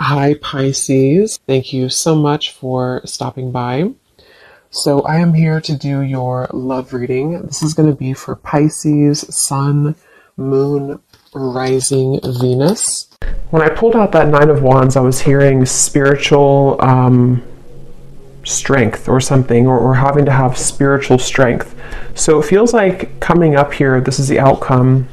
Hi, Pisces. Thank you so much for stopping by. So, I am here to do your love reading. This is going to be for Pisces, Sun, Moon, Rising, Venus. When I pulled out that Nine of Wands, I was hearing spiritual strength or something, or having to have spiritual strength. So, it feels like coming up here, this is the outcome.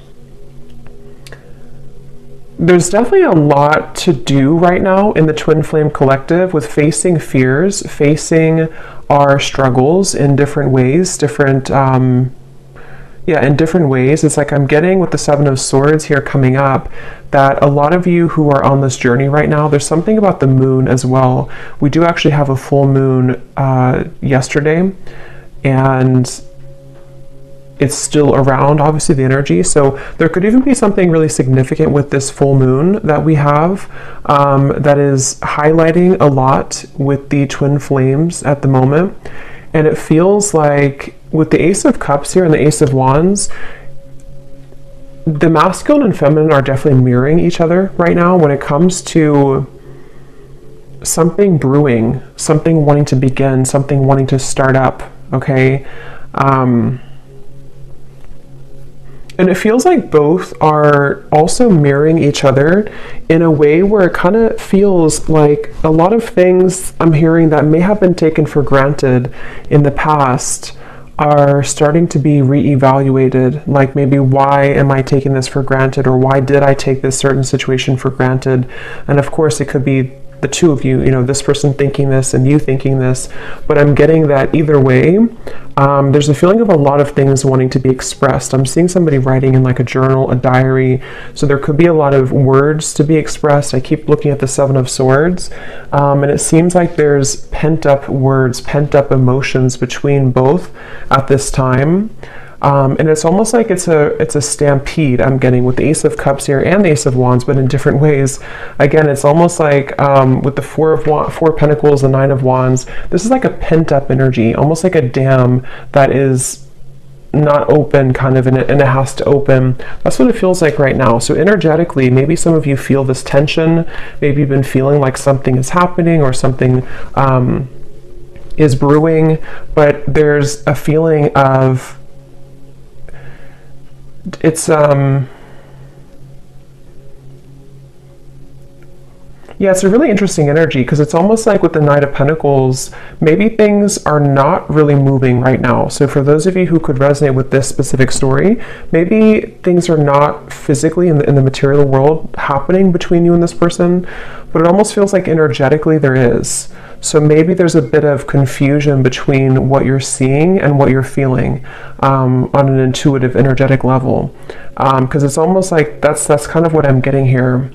There's definitely a lot to do right now in the Twin Flame Collective with facing fears, facing our struggles in different ways, in different ways. It's like I'm getting with the Seven of Swords here coming up that a lot of you who are on this journey right now, there's something about the moon as well. We do actually have a full moon yesterday, and it's still around, obviously, the energy. So there could even be something really significant with this full moon that we have that is highlighting a lot with the twin flames at the moment. And it feels like with the Ace of Cups here and the Ace of Wands, the masculine and feminine are definitely mirroring each other right now when it comes to something brewing, something wanting to begin, something wanting to start up, okay? And it feels like both are also mirroring each other in a way where it kind of feels like a lot of things I'm hearing that may have been taken for granted in the past are starting to be reevaluated. Like maybe, why am I taking this for granted, or why did I take this certain situation for granted? And of course, it could be the two of you, this person thinking this and you thinking this, but I'm getting that either way, there's a feeling of a lot of things wanting to be expressed. I'm seeing somebody writing in like a journal, a diary, so there could be a lot of words to be expressed. I keep looking at the Seven of Swords, and it seems like there's pent up words, pent up emotions between both at this time. And it's almost like it's a stampede I'm getting with the Ace of Cups here and the Ace of Wands, but in different ways. Again, it's almost like with the Four of Pentacles, the Nine of Wands, this is like a pent up energy, almost like a dam that is not open kind of, and it has to open. That's what it feels like right now. So energetically, maybe some of you feel this tension. Maybe you've been feeling like something is happening or something is brewing, but there's a feeling of it's it's a really interesting energy, because it's almost like with the Knight of Pentacles, maybe things are not really moving right now. So for those of you who could resonate with this specific story, maybe things are not physically in the material world happening between you and this person, but it almost feels like energetically there is. So maybe there's a bit of confusion between what you're seeing and what you're feeling on an intuitive, energetic level. Because it's almost like that's kind of what I'm getting here.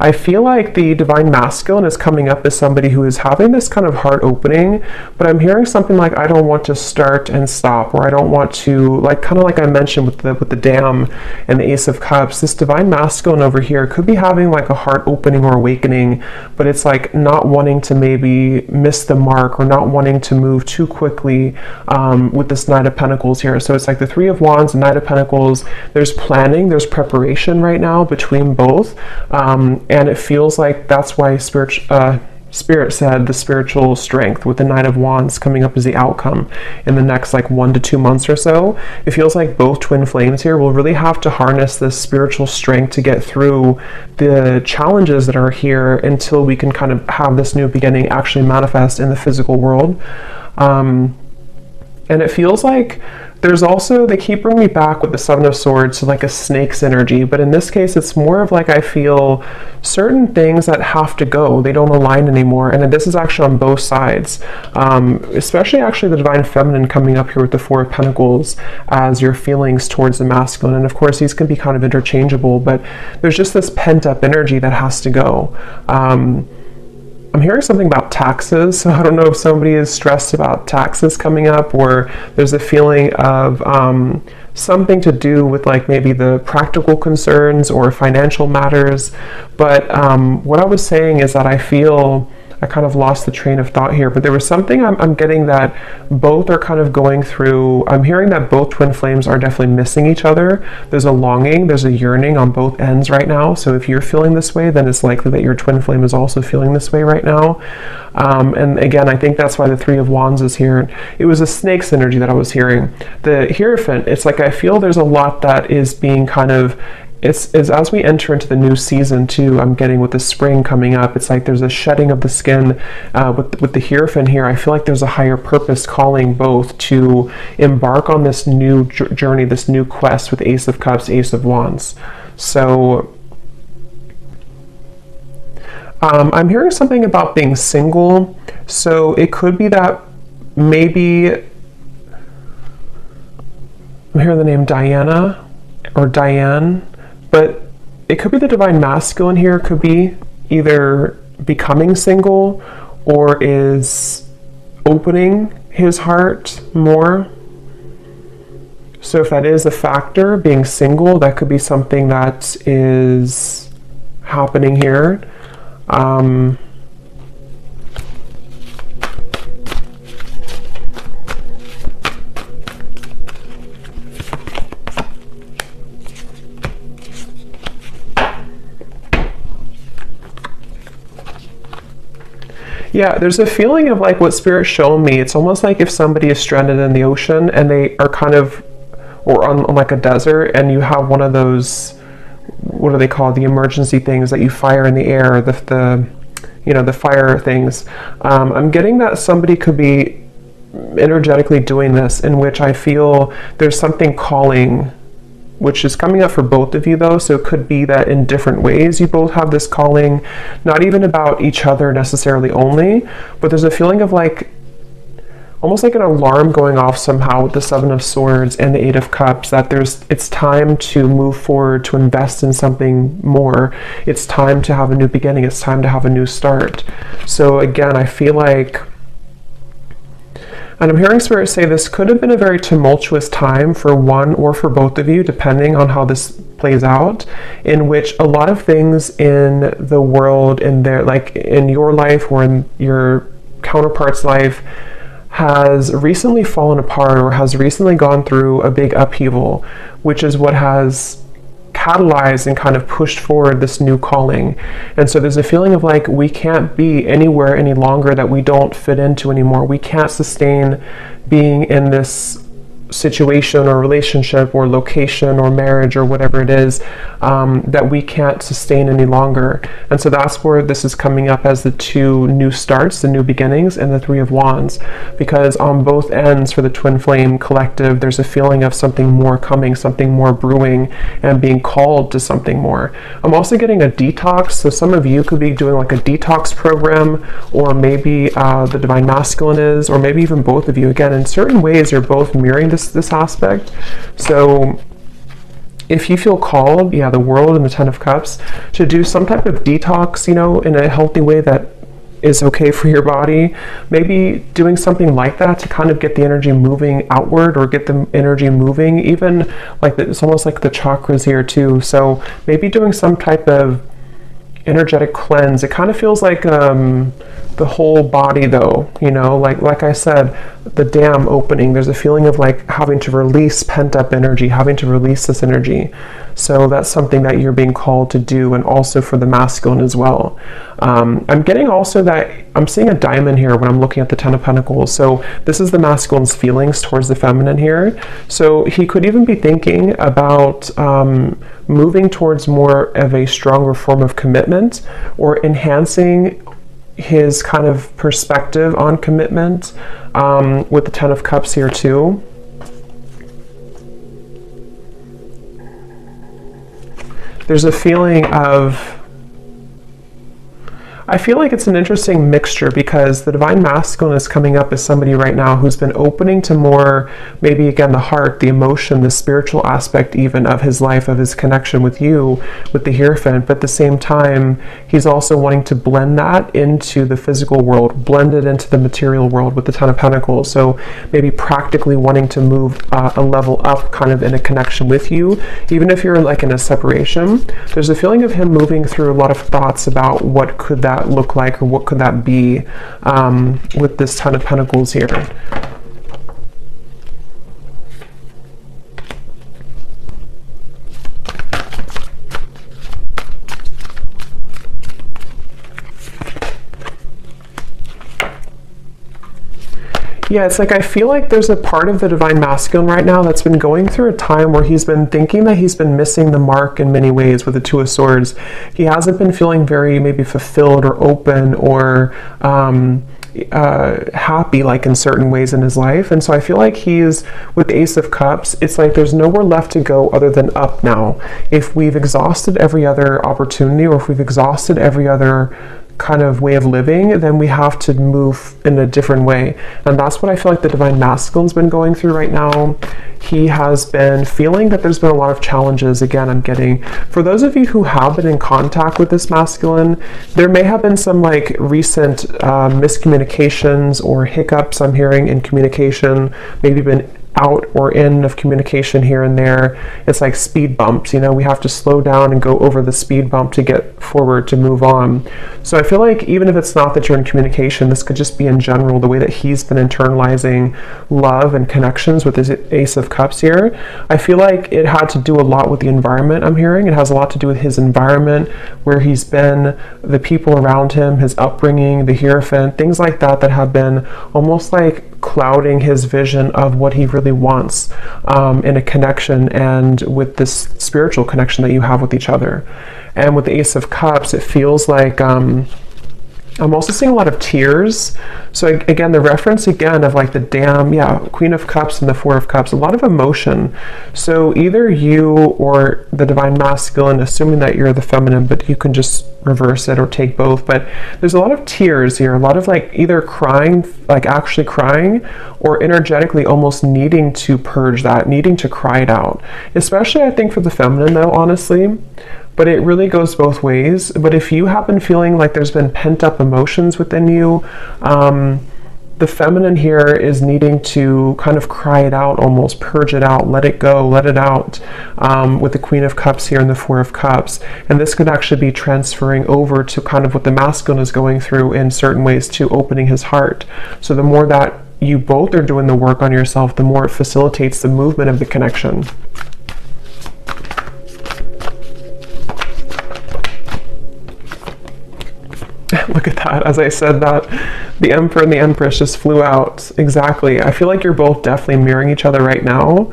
I feel like the Divine Masculine is coming up as somebody who is having this kind of heart opening, but I'm hearing something like, I don't want to start and stop, or I don't want to, like, kind of like I mentioned with the Dam and the Ace of Cups, this Divine Masculine over here could be having like a heart opening or awakening, but it's like not wanting to maybe miss the mark, or not wanting to move too quickly with this Knight of Pentacles here. So it's like the Three of Wands and Knight of Pentacles, there's planning, there's preparation right now between both, and it feels like that's why Spirit said the spiritual strength with the Knight of Wands coming up as the outcome in the next like 1 to 2 months or so. It feels like both twin flames here will really have to harness this spiritual strength to get through the challenges that are here until we can kind of have this new beginning actually manifest in the physical world. And it feels like there's also, they keep bringing me back with the Seven of Swords to like a snake's energy, but in this case, it's more of like I feel certain things that have to go. They don't align anymore, and this is actually on both sides, especially actually the Divine Feminine coming up here with the Four of Pentacles as your feelings towards the masculine. And of course, these can be kind of interchangeable, but there's just this pent-up energy that has to go. I'm hearing something about taxes, so I don't know if somebody is stressed about taxes coming up, or there's a feeling of something to do with like maybe the practical concerns or financial matters. But what I was saying is that I feel I kind of lost the train of thought here, but there was something I'm getting that both are kind of going through. I'm hearing that both twin flames are definitely missing each other. There's a longing, there's a yearning on both ends right now. So if you're feeling this way, then it's likely that your twin flame is also feeling this way right now. And again, I think that's why the Three of Wands is here. It was a snake's energy that I was hearing. The Hierophant, it's like I feel there's a lot that is being kind of, it's as we enter into the new season too, I'm getting with the spring coming up, it's like there's a shedding of the skin. With the Hierophant here, I feel like there's a higher purpose calling both to embark on this new journey, this new quest with Ace of Cups, Ace of Wands. So I'm hearing something about being single. So it could be that maybe, I'm hearing the name Diana or Diane, but it could be the divine masculine here. It could be either becoming single or is opening his heart more. So if that is a factor, being single, that could be something that is happening here. Yeah, there's a feeling of like what Spirit's shown me. It's almost like if somebody is stranded in the ocean and they are kind of, or on like a desert, and you have one of those, what do they call, the emergency things that you fire in the air, the you know, the fire things. I'm getting that somebody could be energetically doing this, in which I feel there's something calling, which is coming up for both of you though. So it could be that in different ways you both have this calling, not even about each other necessarily only, but there's a feeling of like, almost like an alarm going off somehow with the Seven of Swords and the Eight of Cups, that it's time to move forward, to invest in something more. It's time to have a new beginning. It's time to have a new start. So again, I feel like, and I'm hearing Spirit say this could have been a very tumultuous time for one or for both of you, depending on how this plays out, in which a lot of things in the world, in their, like in your life or in your counterpart's life, has recently fallen apart or has recently gone through a big upheaval, which is what has catalyzed and kind of pushed forward this new calling. And so there's a feeling of like, we can't be anywhere any longer that we don't fit into anymore. We can't sustain being in this situation or relationship or location or marriage or whatever it is, that we can't sustain any longer. And so that's where this is coming up as the two new starts, the new beginnings, and the Three of Wands, because on both ends for the twin flame collective, there's a feeling of something more coming, something more brewing, and being called to something more. I'm also getting a detox, so some of you could be doing like a detox program, or maybe the divine masculine is, or maybe even both of you. Again, in certain ways you're both mirroring this aspect. So if you feel called, yeah, the World and the Ten of Cups, to do some type of detox, you know, in a healthy way that is okay for your body, maybe doing something like that to kind of get the energy moving outward, or get the energy moving, even like it's almost like the chakras here too. So maybe doing some type of energetic cleanse. It kind of feels like the whole body though, you know, like I said, the dam opening, there's a feeling of like having to release pent up energy, having to release this energy. So that's something that you're being called to do, and also for the masculine as well. I'm getting also that I'm seeing a diamond here when I'm looking at the Ten of Pentacles. So this is the masculine's feelings towards the feminine here. So he could even be thinking about moving towards more of a stronger form of commitment, or enhancing his kind of perspective on commitment, with the Ten of Cups here too. There's a feeling of, I feel like it's an interesting mixture, because the divine masculine is coming up as somebody right now who's been opening to more, maybe again, the heart, the emotion, the spiritual aspect even of his life, of his connection with you, with the Hierophant. But at the same time, he's also wanting to blend that into the physical world, blend it into the material world with the Ten of Pentacles. So maybe practically wanting to move a level up kind of in a connection with you, even if you're like in a separation. There's a feeling of him moving through a lot of thoughts about what could that that look like, or what could that be with this Ten of Pentacles here? Yeah, it's like I feel like there's a part of the Divine Masculine right now that's been going through a time where he's been thinking that he's been missing the mark in many ways with the Two of Swords. He hasn't been feeling very maybe fulfilled or open or happy like in certain ways in his life. And so I feel like he's with the Ace of Cups, it's like there's nowhere left to go other than up now. If we've exhausted every other opportunity, or if we've exhausted every other kind of way of living, then we have to move in a different way. And that's what I feel like the Divine Masculine's been going through right now. He has been feeling that there's been a lot of challenges. Again, I'm getting, for those of you who have been in contact with this masculine, there may have been some like recent miscommunications or hiccups I'm hearing in communication, maybe been out or in of communication here and there. It's like speed bumps, you know, we have to slow down and go over the speed bump to get forward, to move on. So I feel like even if it's not that you're in communication, this could just be in general the way that he's been internalizing love and connections with his Ace of Cups here. I feel like it had to do a lot with the environment I'm hearing. It has a lot to do with his environment, where he's been, the people around him, his upbringing, the Hierophant, things like that that have been almost like clouding his vision of what he really wants in a connection and with this spiritual connection that you have with each other. And with the Ace of Cups, it feels like I'm also seeing a lot of tears. So again, the reference again of like the Queen of Cups and the Four of Cups, a lot of emotion. So either you or the Divine Masculine, assuming that you're the feminine, but you can just reverse it or take both. But there's a lot of tears here, a lot of like either crying, like actually crying, or energetically almost needing to purge that, needing to cry it out. Especially I think for the feminine though, honestly. But it really goes both ways. But if you have been feeling like there's been pent up emotions within you, the feminine here is needing to kind of cry it out, almost purge it out, let it go, let it out, with the Queen of Cups here and the Four of Cups. And this could actually be transferring over to kind of what the masculine is going through in certain ways, to opening his heart. So the more that you both are doing the work on yourself, the more it facilitates the movement of the connection. Look at that. As I said that, the Emperor and the Empress just flew out. Exactly. I feel like you're both definitely mirroring each other right now.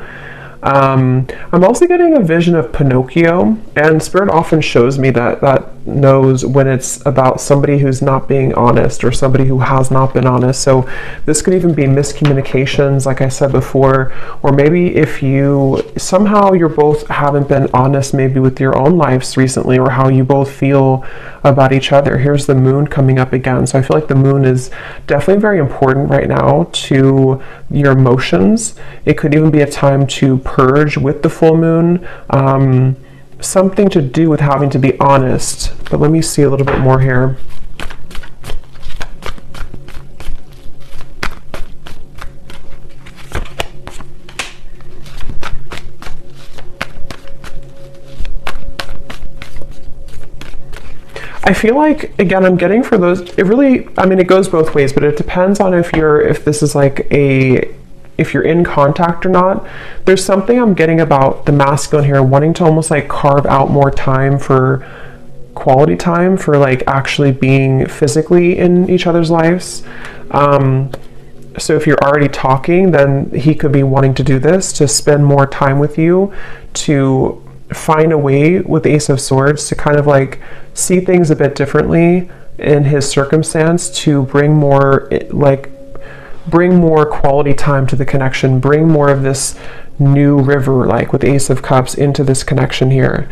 I'm also getting a vision of Pinocchio, and Spirit often shows me that knows when it's about somebody who's not being honest, or somebody who has not been honest. So this could even be miscommunications, like I said before, or maybe if you somehow you're both haven't been honest maybe with your own lives recently, or how you both feel about each other. Here's the Moon coming up again. So I feel like the Moon is definitely very important right now to your emotions. It could even be a time to purge with the full moon, something to do with having to be honest. But let me see a little bit more here. I feel like, again, I'm getting for those, it really, I mean, it goes both ways, but it depends on if this is like if you're in contact or not. There's something I'm getting about the masculine here, wanting to almost like carve out more time for quality time, for like actually being physically in each other's lives. So if you're already talking, then he could be wanting to do this, to spend more time with you, to find a way with the Ace of Swords to kind of like see things a bit differently in his circumstance, to bring more quality time to the connection, bring more of this new river, like with Ace of Cups, into this connection here.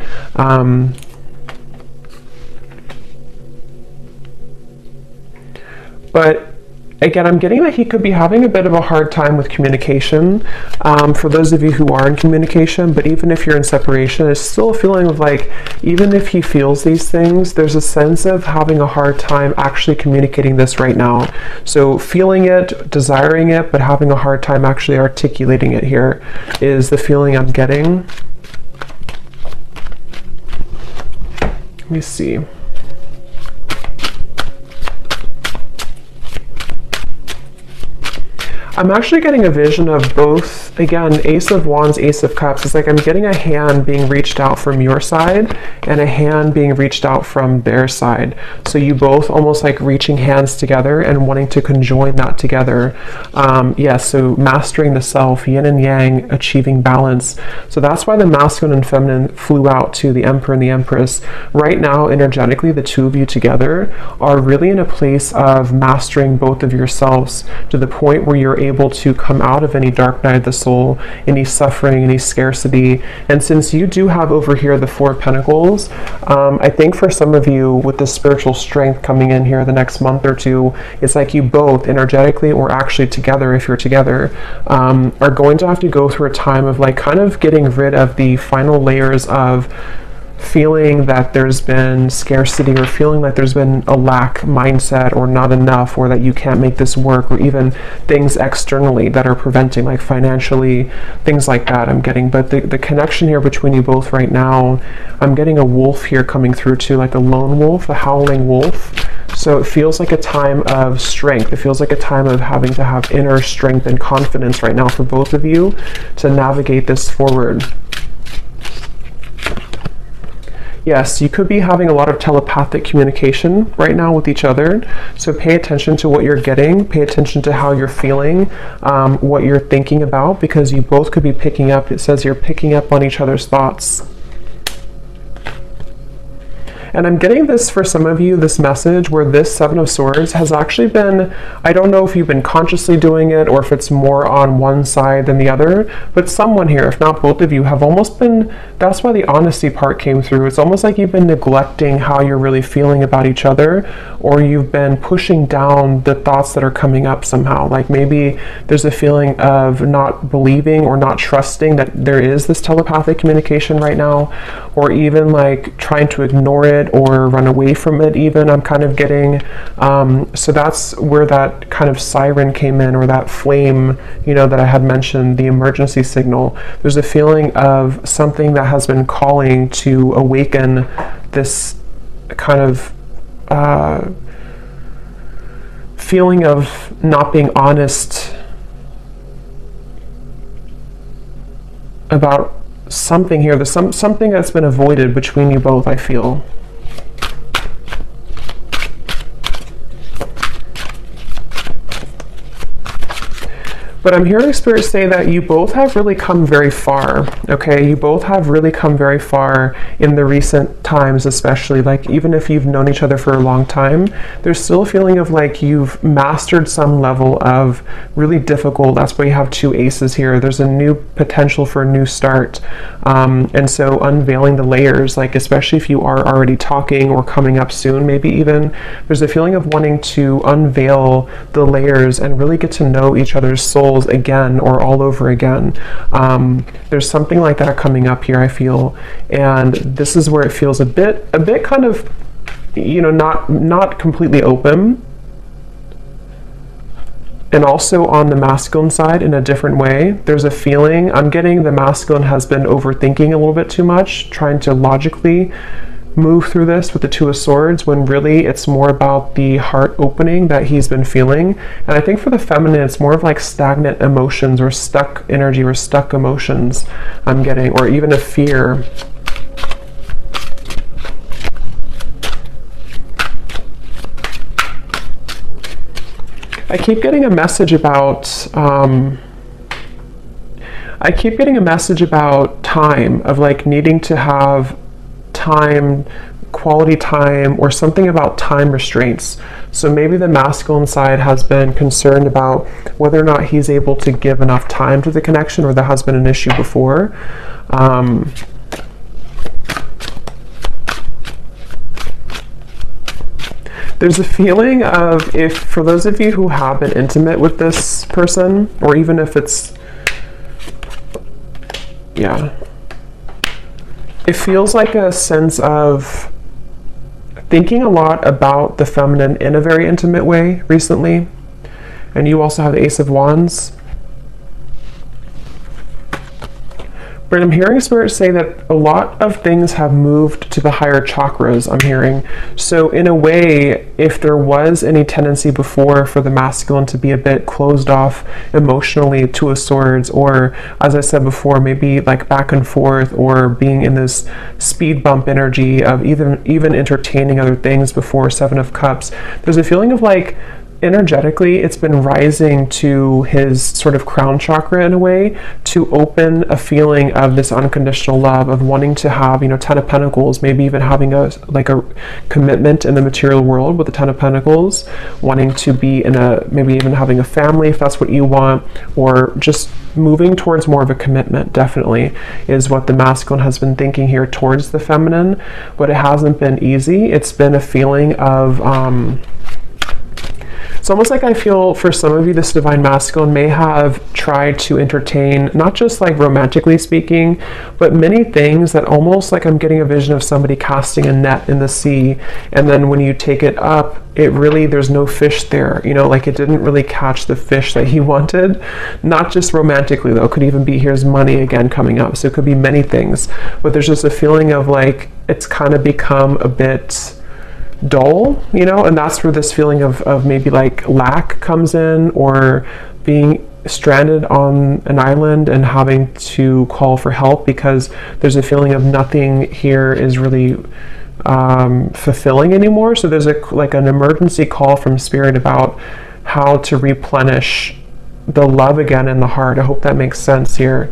But again, I'm getting that he could be having a bit of a hard time with communication, for those of you who are in communication. But even if you're in separation, it's still a feeling of like, even if he feels these things, there's a sense of having a hard time actually communicating this right now. So feeling it, desiring it, but having a hard time actually articulating it here is the feeling I'm getting. Let me see. I'm actually getting a vision of both, again, Ace of Wands, Ace of Cups. It's like I'm getting a hand being reached out from your side and a hand being reached out from their side. So you both almost like reaching hands together and wanting to conjoin that together. So mastering the self, yin and yang, achieving balance. So that's why the masculine and feminine flew out to the Emperor and the Empress. Right now, energetically, the two of you together are really in a place of mastering both of yourselves to the point where you're able to come out of any dark night of the soul, any suffering, any scarcity. And since you do have over here the Four of Pentacles, I think for some of you with the spiritual strength coming in here the next month or two, it's like you both energetically or actually together, if you're together, are going to have to go through a time of like kind of getting rid of the final layers of feeling that there's been scarcity or feeling like there's been a lack mindset or not enough or that you can't make this work, or even things externally that are preventing, like financially, things like that I'm getting. But the connection here between you both right now, I'm getting a wolf here coming through too, like a lone wolf, a howling wolf. So it feels like a time of strength. It feels like a time of having to have inner strength and confidence right now for both of you to navigate this forward. Yes, you could be having a lot of telepathic communication right now with each other. So pay attention to what you're getting, pay attention to how you're feeling, what you're thinking about, because you both could be picking up, it says you're picking up on each other's thoughts. And I'm getting this for some of you, this message where this Seven of Swords has actually been, I don't know if you've been consciously doing it or if it's more on one side than the other, but someone here, if not both of you, have almost been, that's why the honesty part came through. It's almost like you've been neglecting how you're really feeling about each other, or you've been pushing down the thoughts that are coming up somehow. Like maybe there's a feeling of not believing or not trusting that there is this telepathic communication right now, or even like trying to ignore it or run away from it even, I'm kind of getting. So that's where that kind of siren came in, or that flame, you know, that I had mentioned, the emergency signal. There's a feeling of something that has been calling to awaken this kind of feeling of not being honest about something here. There's something that's been avoided between you both, I feel. But I'm hearing Spirit say that you both have really come very far, okay? You both have really come very far in the recent times, especially. Like, even if you've known each other for a long time, there's still a feeling of like you've mastered some level of really difficult, that's why you have two aces here. There's a new potential for a new start. And so unveiling the layers, like especially if you are already talking or coming up soon, maybe even, there's a feeling of wanting to unveil the layers and really get to know each other's souls again or all over again. There's something like that coming up here, I feel, and this is where it feels a bit kind of, you know, not completely open, and also on the masculine side in a different way. There's a feeling, I'm getting the masculine has been overthinking a little bit too much, trying to logically move through this with the Two of Swords, when really it's more about the heart opening that he's been feeling. And I think for the feminine, it's more of like stagnant emotions or stuck energy or stuck emotions I'm getting, or even a fear. I keep getting a message about time, of like needing to have time, quality time, or something about time restraints. So maybe the masculine side has been concerned about whether or not he's able to give enough time to the connection, or that has been an issue before. There's a feeling of, if for those of you who have been intimate with this person, or even if it's, yeah, it feels like a sense of thinking a lot about the feminine in a very intimate way recently. And you also have the Ace of Wands, But I'm hearing Spirit say that a lot of things have moved to the higher chakras, I'm hearing. So in a way, if there was any tendency before for the masculine to be a bit closed off emotionally, Two of Swords, or as I said before, maybe like back and forth, or being in this speed bump energy of even entertaining other things before, Seven of Cups, there's a feeling of like, energetically, it's been rising to his sort of crown chakra in a way to open a feeling of this unconditional love, of wanting to have, you know, Ten of Pentacles, maybe even having a commitment in the material world with the Ten of Pentacles, wanting to be in maybe even having a family if that's what you want, or just moving towards more of a commitment, definitely is what the masculine has been thinking here towards the feminine. But it hasn't been easy. It's been a feeling of it's almost like I feel for some of you, this divine masculine may have tried to entertain, not just like romantically speaking, but many things that almost like I'm getting a vision of somebody casting a net in the sea. And then when you take it up, there's no fish there, you know, like it didn't really catch the fish that he wanted. Not just romantically though, could even be here's money again coming up. So it could be many things, but there's just a feeling of like, it's kind of become a bit dull, you know, and that's where this feeling of maybe like lack comes in, or being stranded on an island and having to call for help because there's a feeling of nothing here is really fulfilling anymore. So there's like an emergency call from Spirit about how to replenish the love again in the heart. I hope that makes sense here.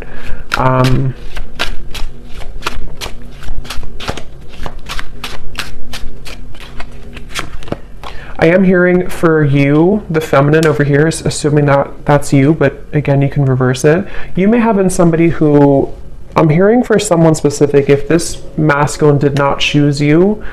I am hearing for you, the feminine over here, assuming that that's you, but again, you can reverse it. You may have been somebody who, I'm hearing for someone specific, if this masculine did not choose you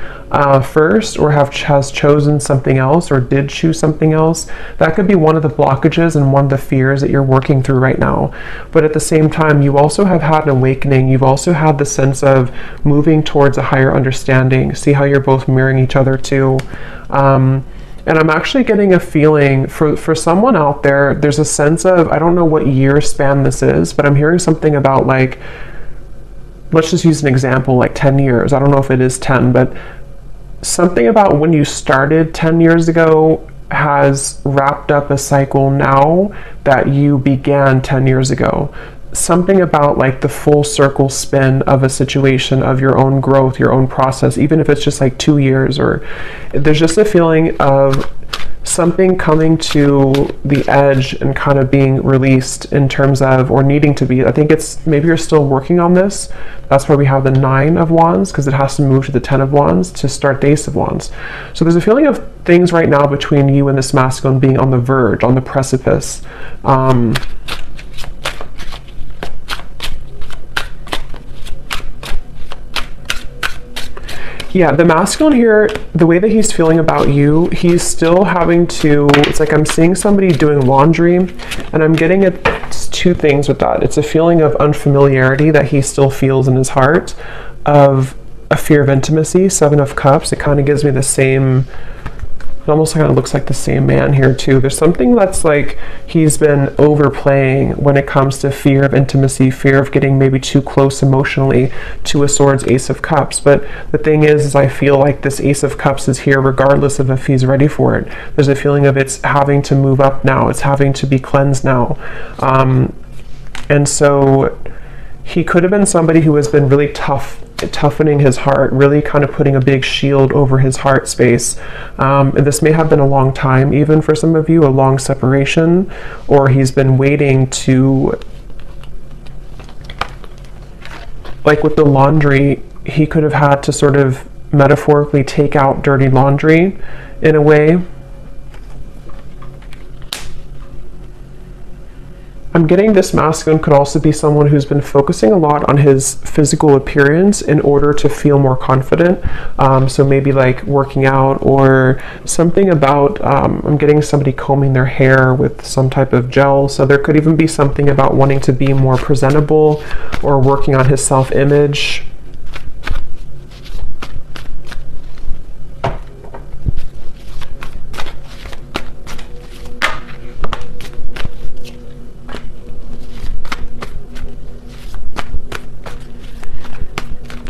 first, or has chosen something else, or did choose something else, that could be one of the blockages and one of the fears that you're working through right now. But at the same time, you also have had an awakening. You've also had the sense of moving towards a higher understanding. See how you're both mirroring each other too. And I'm actually getting a feeling for someone out there, there's a sense of, I don't know what year span this is, but I'm hearing something about like, let's just use an example, like 10 years. I don't know if it is 10, but something about when you started 10 years ago has wrapped up a cycle now that you began 10 years ago. Something about like the full circle spin of a situation, of your own growth, your own process, even if it's just like 2 years, or there's just a feeling of something coming to the edge and kind of being released in terms of, or needing to be. I think it's, maybe you're still working on this. That's why we have the 9 of Wands, because it has to move to the 10 of Wands to start the Ace of Wands. So there's a feeling of things right now between you and this masculine being on the verge, on the precipice. Yeah, the masculine here, the way that he's feeling about you, he's still having to, it's like I'm seeing somebody doing laundry, and I'm getting it's 2 things with that. It's a feeling of unfamiliarity that he still feels in his heart, of a fear of intimacy, 7 of Cups. It kind of gives me the same, it almost kind of looks like the same man here too. There's something that's like he's been overplaying when it comes to fear of intimacy, fear of getting maybe too close emotionally. 2 of Swords, Ace of Cups. But the thing is I feel like this Ace of Cups is here regardless of if he's ready for it. There's a feeling of it's having to move up now. It's having to be cleansed now. And so he could have been somebody who has been really toughening his heart, really kind of putting a big shield over his heart space. And this may have been a long time, even for some of you, a long separation, or he's been waiting to, like with the laundry, he could have had to sort of metaphorically take out dirty laundry in a way. I'm getting this masculine could also be someone who's been focusing a lot on his physical appearance in order to feel more confident. So maybe like working out, or something about, I'm getting somebody combing their hair with some type of gel. So there could even be something about wanting to be more presentable, or working on his self-image.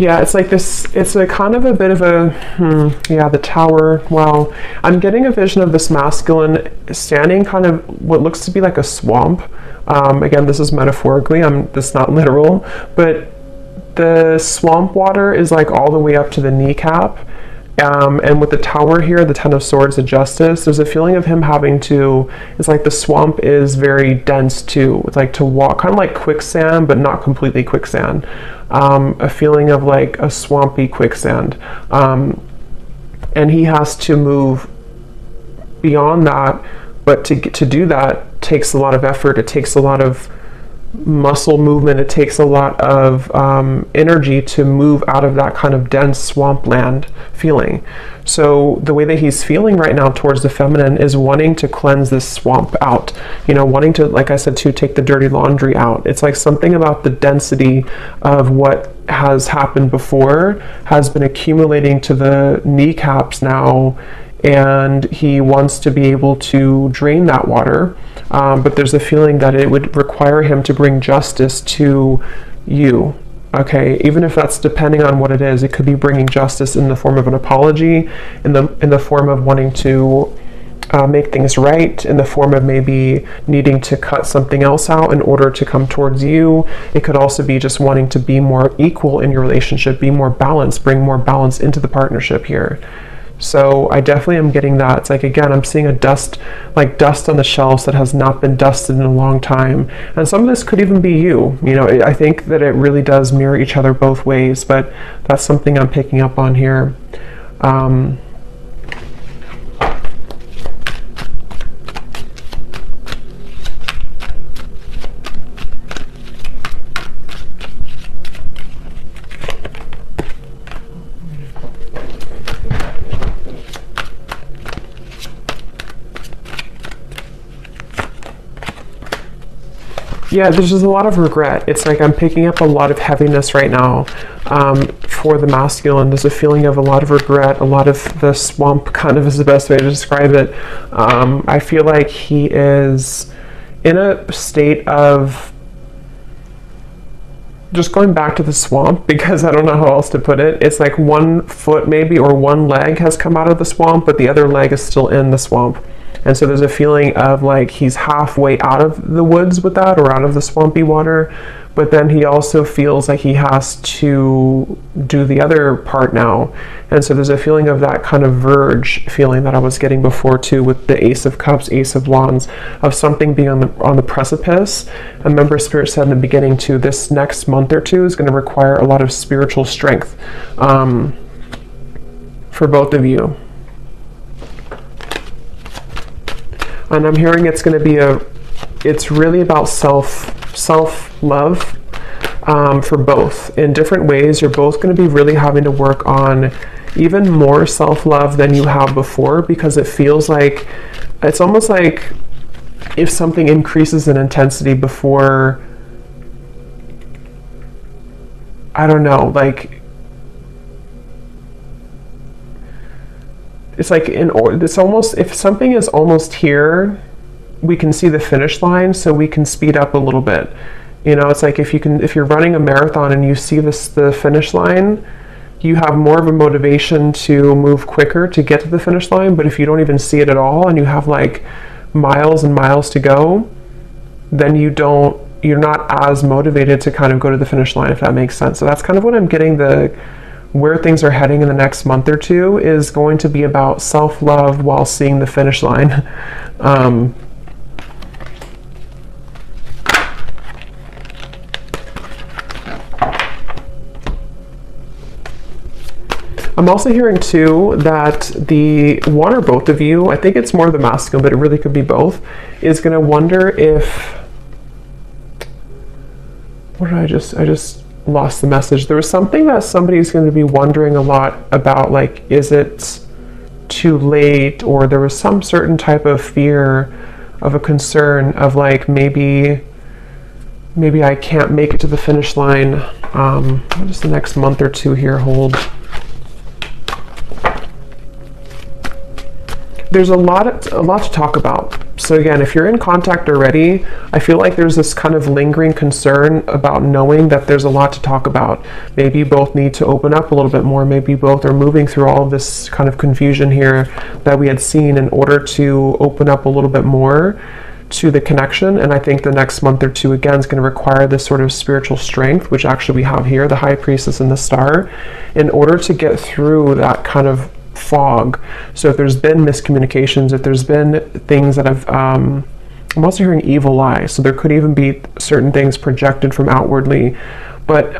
Yeah, it's like this, it's a kind of a bit of a, yeah, the Tower. Wow. I'm getting a vision of this masculine standing kind of what looks to be like a swamp. Again, this is metaphorically, this is not literal, but the swamp water is like all the way up to the kneecap. And with the Tower here, the Ten of Swords, the Justice, there's a feeling of him having to, it's like the swamp is very dense too. It's like to walk, kind of like quicksand, but not completely quicksand. A feeling of like a swampy quicksand. And he has to move beyond that, but to do that takes a lot of effort. It takes a lot of muscle movement. It takes a lot of energy to move out of that kind of dense swampland feeling. So the way that he's feeling right now towards the feminine is wanting to cleanse this swamp out, you know, wanting to, like I said, to take the dirty laundry out. It's like something about the density of what has happened before has been accumulating to the kneecaps now, and he wants to be able to drain that water. But there's a feeling that it would require him to bring justice to you. Okay, even if that's depending on what it is, it could be bringing justice in the form of an apology, in the form of wanting to make things right, in the form of maybe needing to cut something else out in order to come towards you. It could also be just wanting to be more equal in your relationship, be more balanced, bring more balance into the partnership here. So I definitely am getting that. It's like, again, I'm seeing a dust on the shelves that has not been dusted in a long time. And some of this could even be you. You know, I think that it really does mirror each other both ways, but that's something I'm picking up on here. Yeah, there's just a lot of regret. It's like I'm picking up a lot of heaviness right now for the masculine. There's a feeling of a lot of regret, a lot of the swamp kind of is the best way to describe it. I feel like he is in a state of just going back to the swamp, because I don't know how else to put it. It's like one foot maybe or one leg has come out of the swamp, but the other leg is still in the swamp. And so there's a feeling of like he's halfway out of the woods with that, or out of the swampy water, but then he also feels like he has to do the other part now. And so there's a feeling of that kind of verge feeling that I was getting before too, with the Ace of Cups, Ace of Wands, of something being on the precipice. I remember Spirit said in the beginning too, this next month or two is going to require a lot of spiritual strength for both of you. And I'm hearing it's going to be it's really about self-love for both. In different ways, you're both going to be really having to work on even more self-love than you have before, because it feels like, it's almost like if something increases in intensity before, I don't know, like, it's like it's almost, if something is almost here, we can see the finish line, so we can speed up a little bit. You know, it's like if you're running a marathon and you see the finish line, you have more of a motivation to move quicker to get to the finish line. But if you don't even see it at all and you have like miles and miles to go, then you're not as motivated to kind of go to the finish line, if that makes sense. So that's kind of what I'm getting, where things are heading in the next month or two is going to be about self-love while seeing the finish line. I'm also hearing too that the one or both of you, I think it's more the masculine, but it really could be both, is going to wonder if, what did I just lost the message. There was something that somebody's going to be wondering a lot about, like, is it too late? Or there was some certain type of fear, of a concern of like, maybe I can't make it to the finish line. What does the next month or two here hold? there's a lot to talk about. So again, if you're in contact already, I feel like there's this kind of lingering concern about knowing that there's a lot to talk about. Maybe you both need to open up a little bit more. Maybe both are moving through all of this kind of confusion here that we had seen in order to open up a little bit more to the connection. And I think the next month or two again is going to require this sort of spiritual strength, which actually we have here, the High Priestess and the Star, in order to get through that kind of fog. So if there's been miscommunications, if there's been things that have I'm also hearing evil eye, so there could even be certain things projected from outwardly, but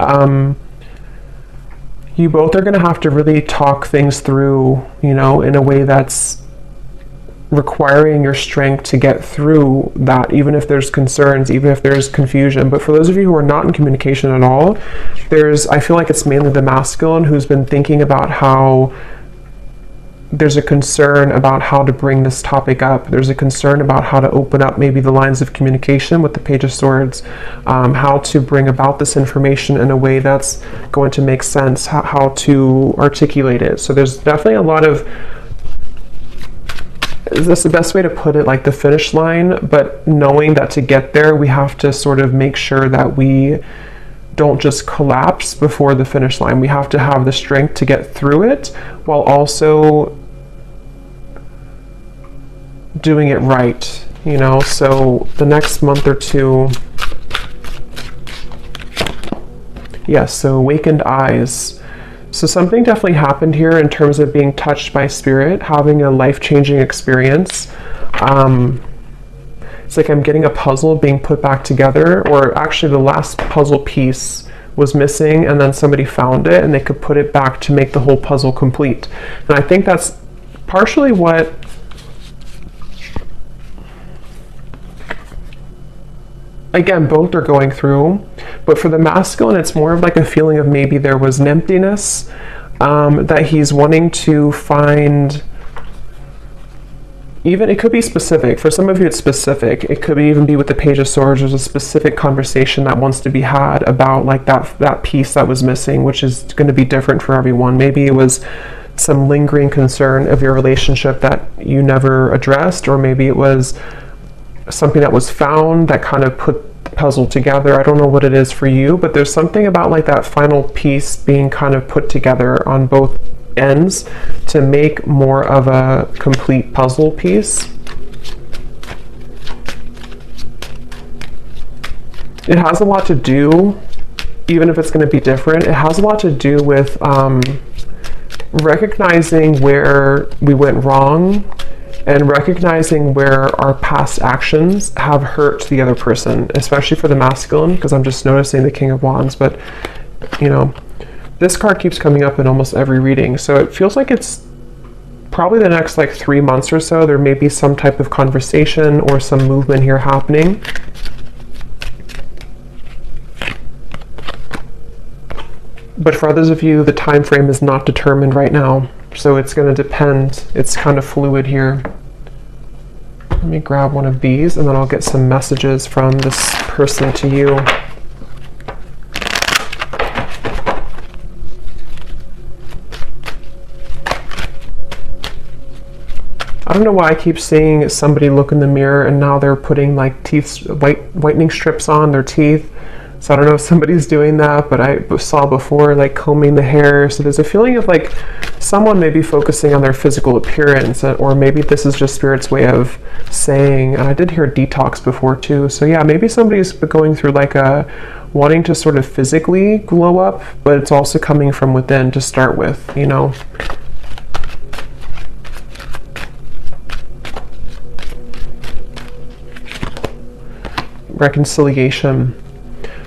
you both are going to have to really talk things through, you know, in a way that's requiring your strength to get through that, even if there's concerns, even if there's confusion. But for those of you who are not in communication at all, I feel like it's mainly the masculine who's been thinking about how there's a concern about how to bring this topic up. There's a concern about how to open up maybe the lines of communication with the Page of Swords, how to bring about this information in a way that's going to make sense, how to articulate it. So there's definitely a lot of, is this the best way to put it, like the finish line, but knowing that to get there, we have to sort of make sure that we don't just collapse before the finish line. We have to have the strength to get through it while also doing it right, you know. So the next month or two, yes, so awakened eyes. So something definitely happened here in terms of being touched by spirit, having a life-changing experience. It's like I'm getting a puzzle being put back together, or actually the last puzzle piece was missing and then somebody found it and they could put it back to make the whole puzzle complete. And I think that's partially what again, both are going through, but for the masculine, it's more of like a feeling of maybe there was an emptiness that he's wanting to find. Even, it could be specific. For some of you, it's specific. It could even be with the Page of Swords. There's a specific conversation that wants to be had about like that piece that was missing, which is going to be different for everyone. Maybe it was some lingering concern of your relationship that you never addressed, or maybe it was something that was found that kind of put the puzzle together. I don't know what it is for you, but there's something about like that final piece being kind of put together on both ends to make more of a complete puzzle piece. It has a lot to do, even if it's going to be different, it has a lot to do with recognizing where we went wrong and recognizing where our past actions have hurt the other person, especially for the masculine, because I'm just noticing the King of Wands. But, you know, this card keeps coming up in almost every reading, so it feels like it's probably the next like 3 months or so, there may be some type of conversation or some movement here happening. But for others of you, the time frame is not determined right now, so it's going to depend. It's kind of fluid here. Let me grab one of these and then I'll get some messages from this person to you. I don't know why I keep seeing somebody look in the mirror and now they're putting like whitening strips on their teeth. So I don't know if somebody's doing that, but I saw before like combing the hair. So there's a feeling of like someone may be focusing on their physical appearance, or maybe this is just Spirit's way of saying, and I did hear detox before too. So yeah, maybe somebody's going through like a wanting to sort of physically glow up, but it's also coming from within to start with, you know. Reconciliation.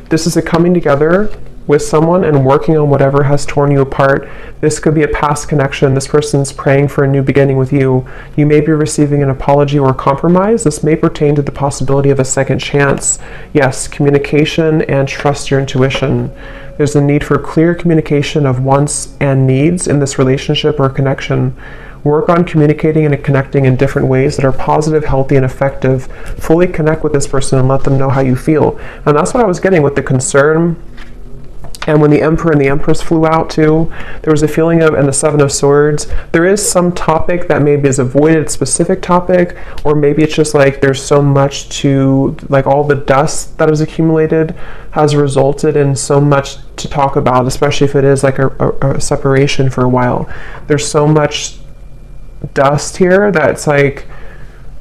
This is a coming together with someone and working on whatever has torn you apart. This could be a past connection. This person's praying for a new beginning with you. You may be receiving an apology or a compromise. This may pertain to the possibility of a second chance. Yes, communication and trust your intuition. There's a need for clear communication of wants and needs in this relationship or connection. Work on communicating and connecting in different ways that are positive, healthy, and effective. Fully connect with this person and let them know how you feel. And that's what I was getting with the concern And when the Emperor and the Empress flew out too, there was a feeling of, and the Seven of Swords, there is some topic that maybe is avoided, specific topic, or maybe it's just like there's so much to, like all the dust that has accumulated has resulted in so much to talk about, especially if it is like a separation for a while. There's so much dust here that's like,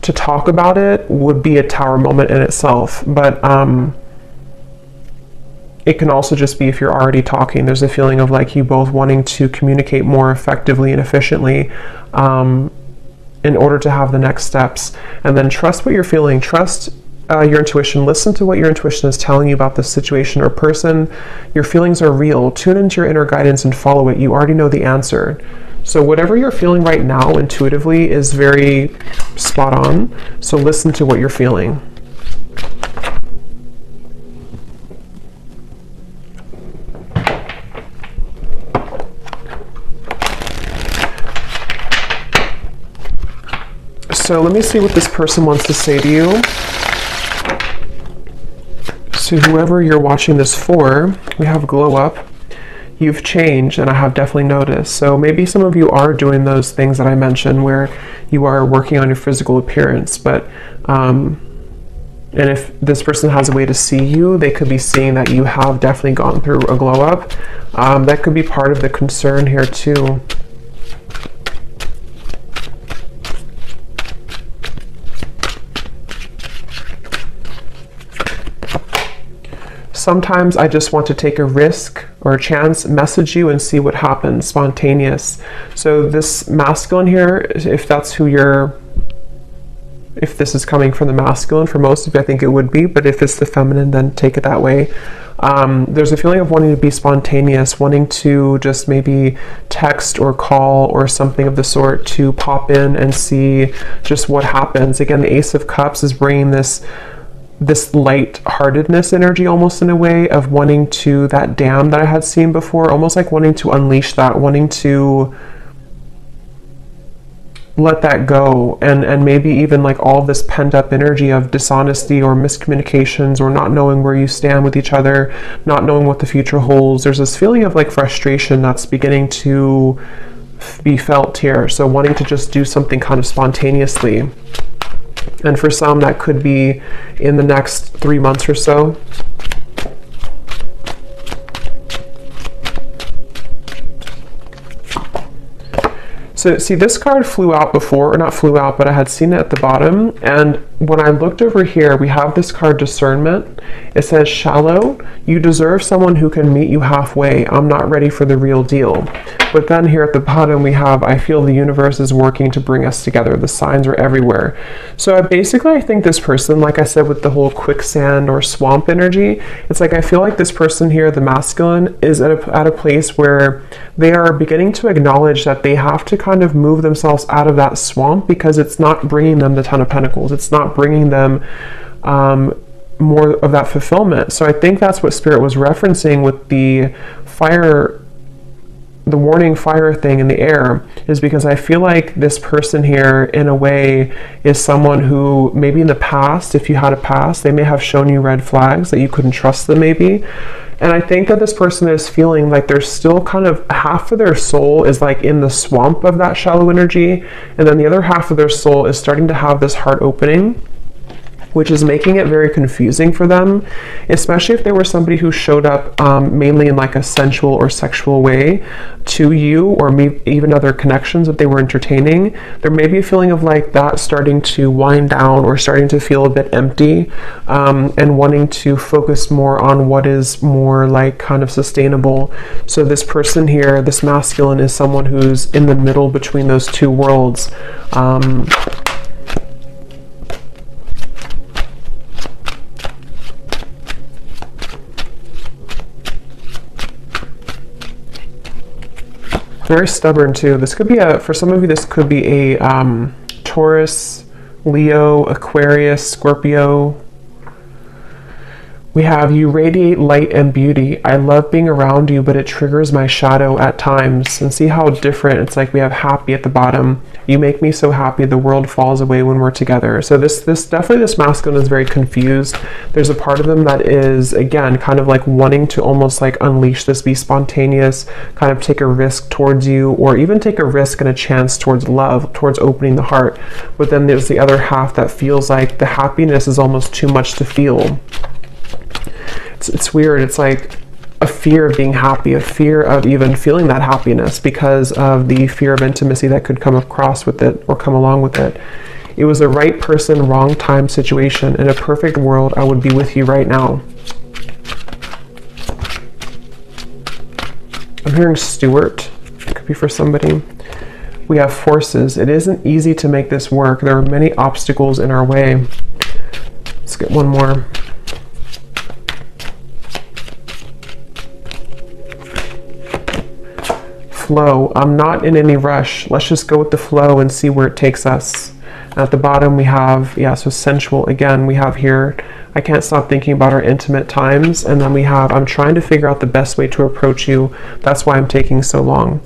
to talk about it would be a Tower moment in itself. But it can also just be if you're already talking, there's a feeling of like you both wanting to communicate more effectively and efficiently in order to have the next steps. And then trust what you're feeling, trust your intuition, listen to what your intuition is telling you about this situation or person. Your feelings are real. Tune into your inner guidance and follow it. You already know the answer. So whatever you're feeling right now intuitively is very spot on. So listen to what you're feeling. So let me see what this person wants to say to you. So whoever you're watching this for, we have glow up. You've changed, and I have definitely noticed. So maybe some of you are doing those things that I mentioned where you are working on your physical appearance, but and if this person has a way to see you, they could be seeing that you have definitely gone through a glow up. That could be part of the concern here too. Sometimes I just want to take a risk or a chance, message you and see what happens, spontaneous. So this masculine here, if that's who you're, if this is coming from the masculine, for most of you I think it would be, but if it's the feminine, then take it that way. There's a feeling of wanting to be spontaneous, wanting to just maybe text or call or something of the sort to pop in and see just what happens. Again, the Ace of Cups is bringing this light-heartedness energy almost in a way of wanting to, that dam that I had seen before, almost like wanting to unleash that, wanting to let that go, and maybe even like all this pent-up energy of dishonesty or miscommunications or not knowing where you stand with each other, not knowing what the future holds. There's this feeling of like frustration that's beginning to be felt here. So wanting to just do something kind of spontaneously. And for some, that could be in the next 3 months or so. So see, this card flew out before, or not flew out, but I had seen it at the bottom. And when I looked over here, we have this card Discernment. It says, shallow, you deserve someone who can meet you halfway. I'm not ready for the real deal. But then here at the bottom we have, I feel the universe is working to bring us together. The signs are everywhere. So I think this person, like I said, with the whole quicksand or swamp energy, it's like I feel like this person here, the masculine, is at a place where they are beginning to acknowledge that they have to kind of move themselves out of that swamp because it's not bringing them the Ten of Pentacles. It's not bringing them more of that fulfillment. So I think that's what Spirit was referencing with the fire, the warning fire thing in the air, is because I feel like this person here in a way is someone who maybe in the past, if you had a past, they may have shown you red flags that you couldn't trust them maybe. And I think that this person is feeling like there's still kind of half of their soul is like in the swamp of that shallow energy, and then the other half of their soul is starting to have this heart opening, which is making it very confusing for them, especially if they were somebody who showed up mainly in like a sensual or sexual way to you, or maybe even other connections that they were entertaining. There may be a feeling of like that starting to wind down or starting to feel a bit empty, and wanting to focus more on what is more like kind of sustainable. So this person here, this masculine, is someone who's in the middle between those two worlds. Very stubborn too. This could be for some of you, this could be a Taurus, Leo, Aquarius, Scorpio, We have, you radiate light and beauty. I love being around you, but it triggers my shadow at times. And see how different it's like. We have happy at the bottom. You make me so happy, the world falls away when we're together. So this definitely, this masculine is very confused. There's a part of them that is, again, kind of like wanting to almost like unleash this, be spontaneous, kind of take a risk towards you, or even take a risk and a chance towards love, towards opening the heart. But then there's the other half that feels like the happiness is almost too much to feel. It's weird. It's like a fear of being happy, a fear of even feeling that happiness because of the fear of intimacy that could come across with it or come along with it. It was a right person, wrong time situation. In a perfect world, I would be with you right now. I'm hearing Stewart. It could be for somebody. We have forces. It isn't easy to make this work. There are many obstacles in our way. Let's get one more. Flow. I'm not in any rush. Let's just go with the flow and see where it takes us. At the bottom we have, yeah, so sensual. Again, we have here, I can't stop thinking about our intimate times. And then we have, I'm trying to figure out the best way to approach you. That's why I'm taking so long.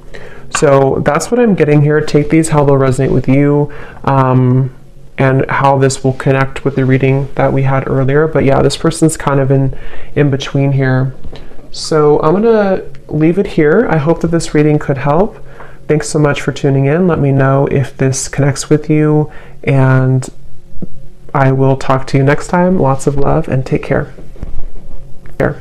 So that's what I'm getting here. Take these how they'll resonate with you, and how this will connect with the reading that we had earlier. But yeah, this person's kind of in between here. So I'm gonna leave it here. I hope that this reading could help. Thanks so much for tuning in. Let me know if this connects with you, and I will talk to you next time. Lots of love and take care. Care.